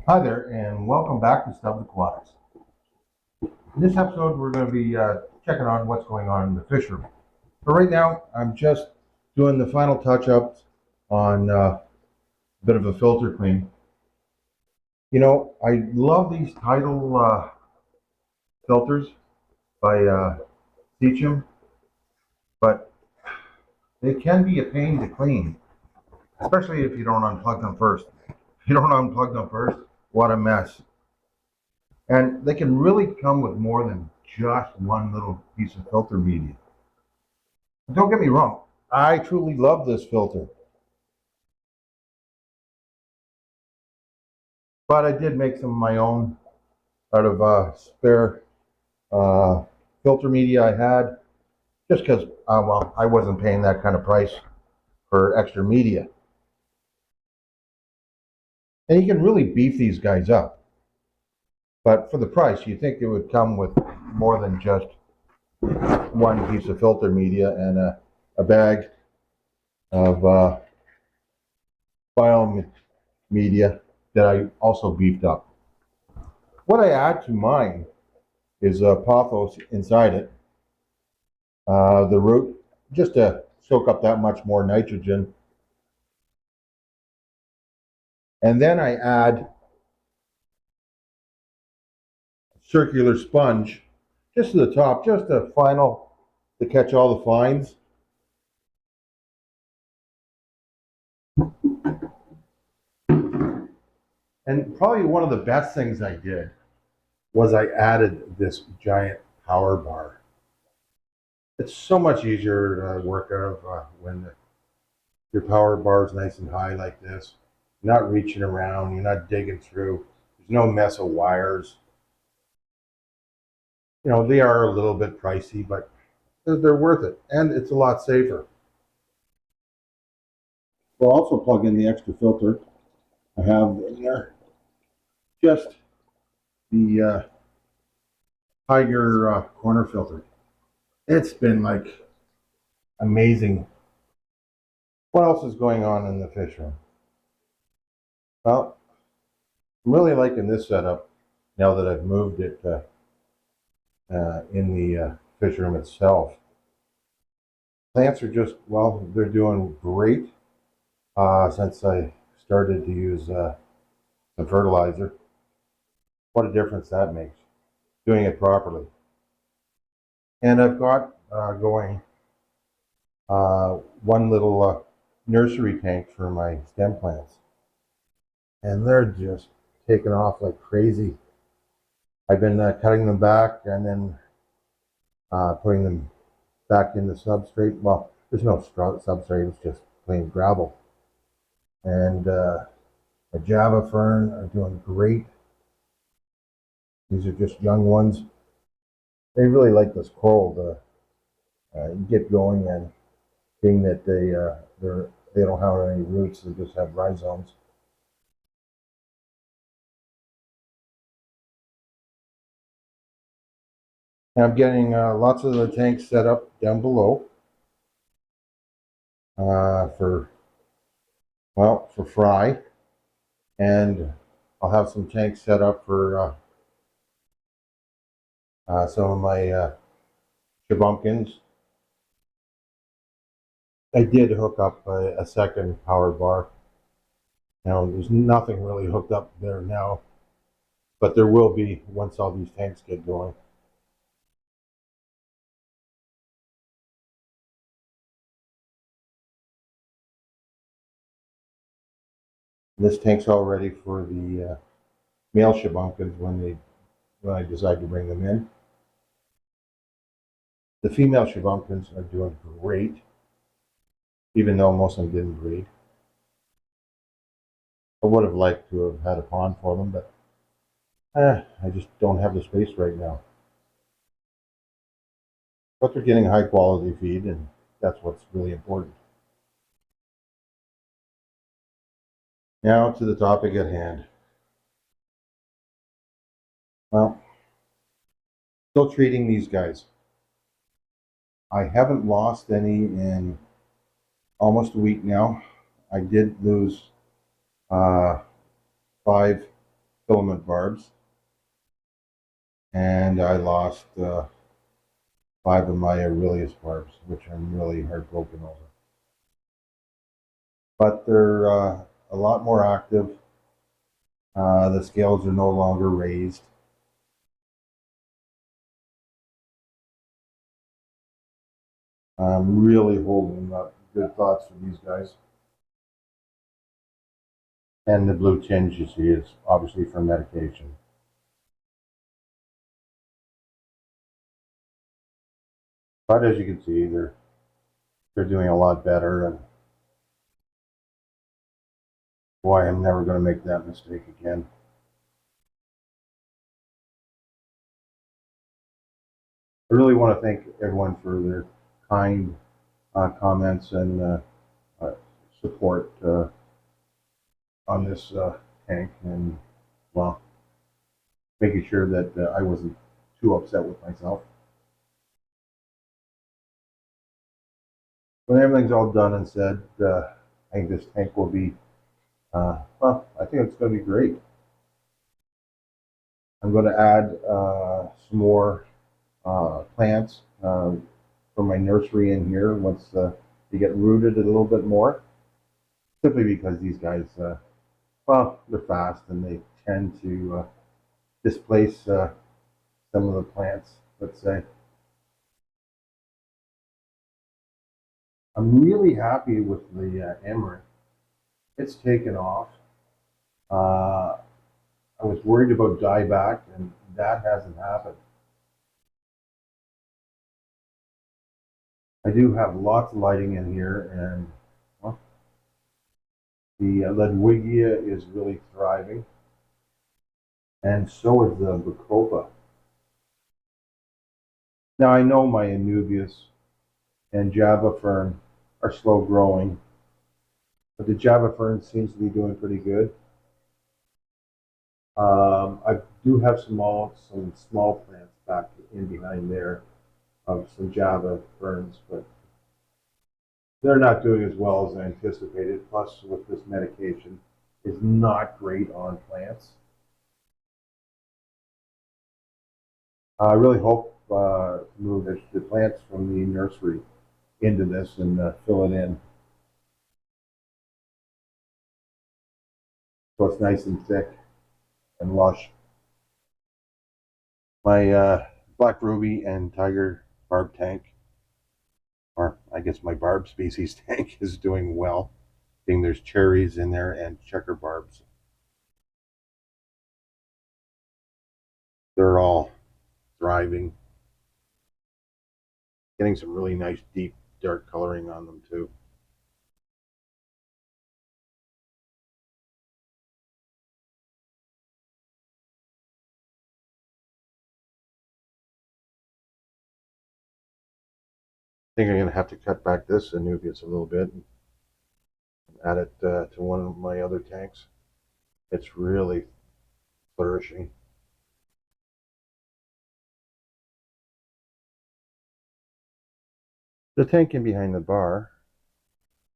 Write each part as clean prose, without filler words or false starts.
Hi there, and welcome back to Stubbs Aquatics. In this episode, we're going to be checking on what's going on in the fish room. But right now, I'm just doing the final touch-ups on a bit of a filter clean. You know, I love these tidal filters by Seacham, but they can be a pain to clean, especially if you don't unplug them first. If you don't unplug them first, what a mess. And they can really come with more than just one little piece of filter media. Don't get me wrong, I truly love this filter, but I did make some of my own out of spare uh, filter media I had, just because, well, I wasn't paying that kind of price for extra media. And you can really beef these guys up, but for the price, you think it would come with more than just one piece of filter media and a bag of biomedia that I also beefed up. What I add to mine is pothos inside it, the root, just to soak up that much more nitrogen. And then I add circular sponge just to the top, just a final to catch all the fines. And probably one of the best things I did was I added this giant power bar. It's so much easier to work out of when your power bar is nice and high like this. You're not reaching around, you're not digging through, there's no mess of wires. You know, they are a little bit pricey, but they're worth it, and it's a lot safer. We'll also plug in the extra filter I have in there, just the Tiger corner filter. It's been like amazing. What else is going on in the fish room? Well, I'm really liking this setup now that I've moved it in the fish room itself. Plants are just, well, they're doing great since I started to use some fertilizer. What a difference that makes, doing it properly. And I've got going one little nursery tank for my stem plants. And they're just taking off like crazy. I've been cutting them back and then putting them back in the substrate. Well, there's no substrate, it's just plain gravel. And the Java fern are doing great. These are just young ones. They really like this coral to get going, and being that they don't have any roots, they just have rhizomes. And I'm getting lots of the tanks set up down below for, well, for fry, and I'll have some tanks set up for some of my shabunkins. I did hook up a second power bar. Now, there's nothing really hooked up there now, but there will be once all these tanks get going. This tank's all ready for the male shabunkins when I decide to bring them in. The female shabunkins are doing great, even though most of them didn't breed. I would have liked to have had a pond for them, but I just don't have the space right now. But they're getting high quality feed, and that's what's really important. Now to the topic at hand. Well, still treating these guys. I haven't lost any in almost a week now. I did lose 5 filament barbs, and I lost 5 of my Aurelius barbs, which I'm really heartbroken over. But they're a lot more active. The scales are no longer raised. I'm really holding up good thoughts for these guys. And the blue tinge you see is obviously for medication. But as you can see, they're doing a lot better, and boy, I'm never going to make that mistake again. I really want to thank everyone for their kind comments and support on this tank, and well, making sure that I wasn't too upset with myself. When everything's all done and said, I think this tank will be, well, I think it's going to be great. I'm going to add some more plants from my nursery in here once they get rooted a little bit more. Simply because these guys, well, they're fast and they tend to displace some of the plants, let's say. I'm really happy with the Amaranth. It's taken off. I was worried about dieback, and that hasn't happened. I do have lots of lighting in here, and well, the Ludwigia is really thriving, and so is the Bacopa. Now I know my Anubias and Java Fern are slow growing, but the Java Fern seems to be doing pretty good. I do have some small plants back in behind there of some Java Ferns, but they're not doing as well as I anticipated. Plus, with this medication, is not great on plants. I really hope to move the plants from the nursery into this and fill it in, so it's nice and thick and lush. My Black Ruby and Tiger Barb tank, or I guess my Barb species tank, is doing well. Being there's cherries in there and checker barbs. They're all thriving. Getting some really nice deep dark coloring on them too. I think I'm going to have to cut back this Anubias a little bit and add it to one of my other tanks. It's really flourishing. The tank in behind the bar,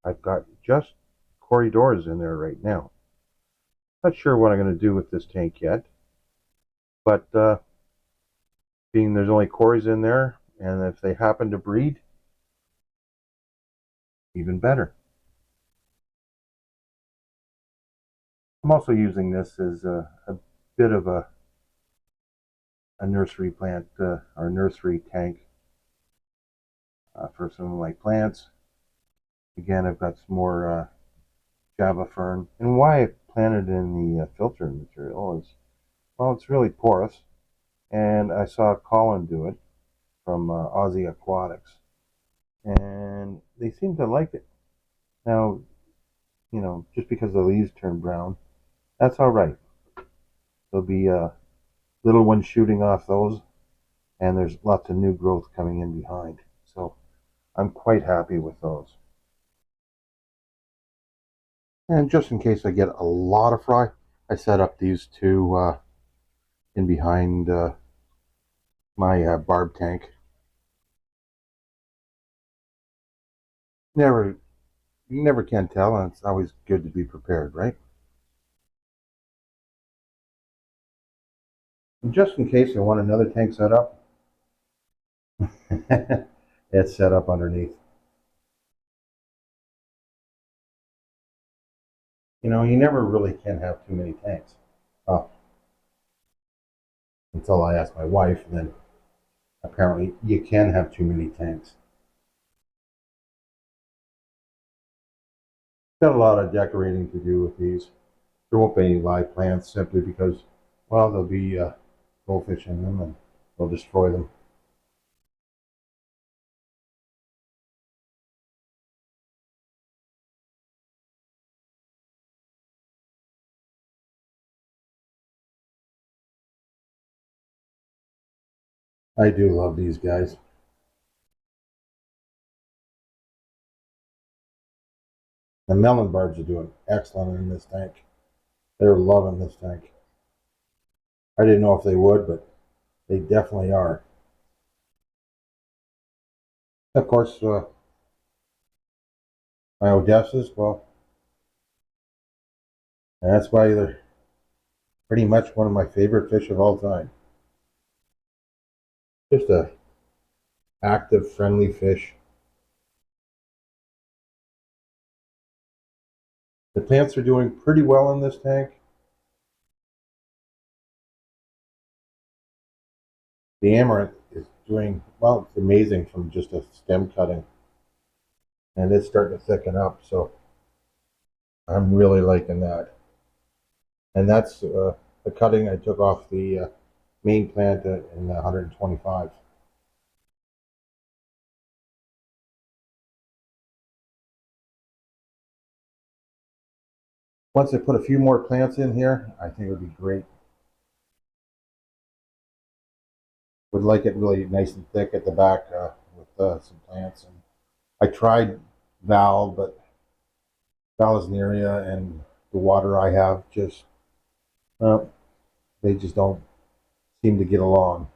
I've got just corridors in there right now. Not sure what I'm going to do with this tank yet, but being there's only cories in there, and if they happen to breed, even better. I'm also using this as a bit of a nursery plant or nursery tank for some of my plants. Again, I've got some more Java Fern. And why I planted in the filter material is, well, it's really porous. And I saw Colin do it from Aussie Aquatics. And they seem to like it. Now, you know, just because the leaves turn brown, that's all right. There'll be little ones shooting off those, and there's lots of new growth coming in behind. So I'm quite happy with those. And just in case I get a lot of fry, I set up these two in behind my barb tank. You never can tell, and it's always good to be prepared, right? And just in case I want another tank set up, it's set up underneath. You know, you never really can have too many tanks. Oh, until I asked my wife, and then apparently you can have too many tanks. Got a lot of decorating to do with these. There won't be any live plants simply because, well, there'll be goldfish in them and they'll destroy them. I do love these guys. The melon barbs are doing excellent in this tank. They're loving this tank. I didn't know if they would, but they definitely are. Of course, my Odessas, well, that's why they're pretty much one of my favorite fish of all time. Just a active, friendly fish. The plants are doing pretty well in this tank. The amaranth is doing, well, it's amazing from just a stem cutting. And it's starting to thicken up, so I'm really liking that. And that's the cutting I took off the main plant in 125. Once I put a few more plants in here, I think it would be great. Would like it really nice and thick at the back with some plants. And I tried Val, but Val is an area and the water I have just, they just don't seem to get along.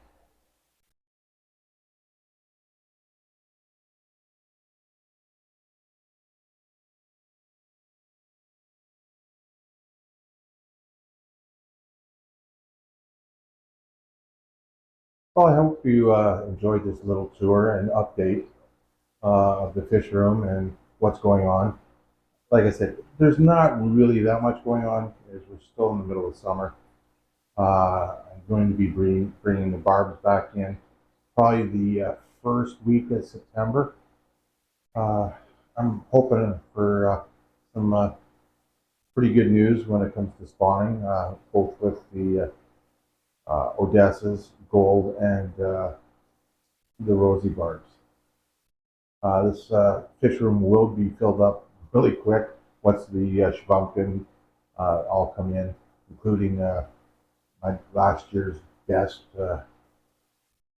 Well, I hope you enjoyed this little tour and update of the fish room and what's going on. Like I said, there's not really that much going on as we're still in the middle of summer. I'm going to be bringing the Barbs back in probably the first week of September. I'm hoping for some pretty good news when it comes to spawning, both with the Odessas, Gold, and the Rosy Barbs. This fish room will be filled up really quick once the Schwamken all come in, including my last year's best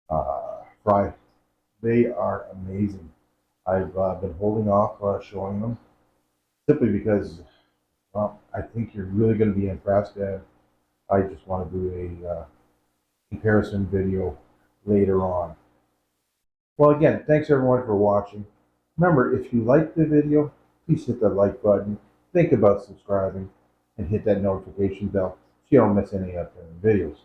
fry. They are amazing. I've been holding off showing them simply because, well, I think you're really going to be impressed, and I just want to do a comparison video later on. Well, again, thanks everyone for watching. Remember, if you liked the video, please hit that like button. Think about subscribing and hit that notification bell so you don't miss any upcoming videos.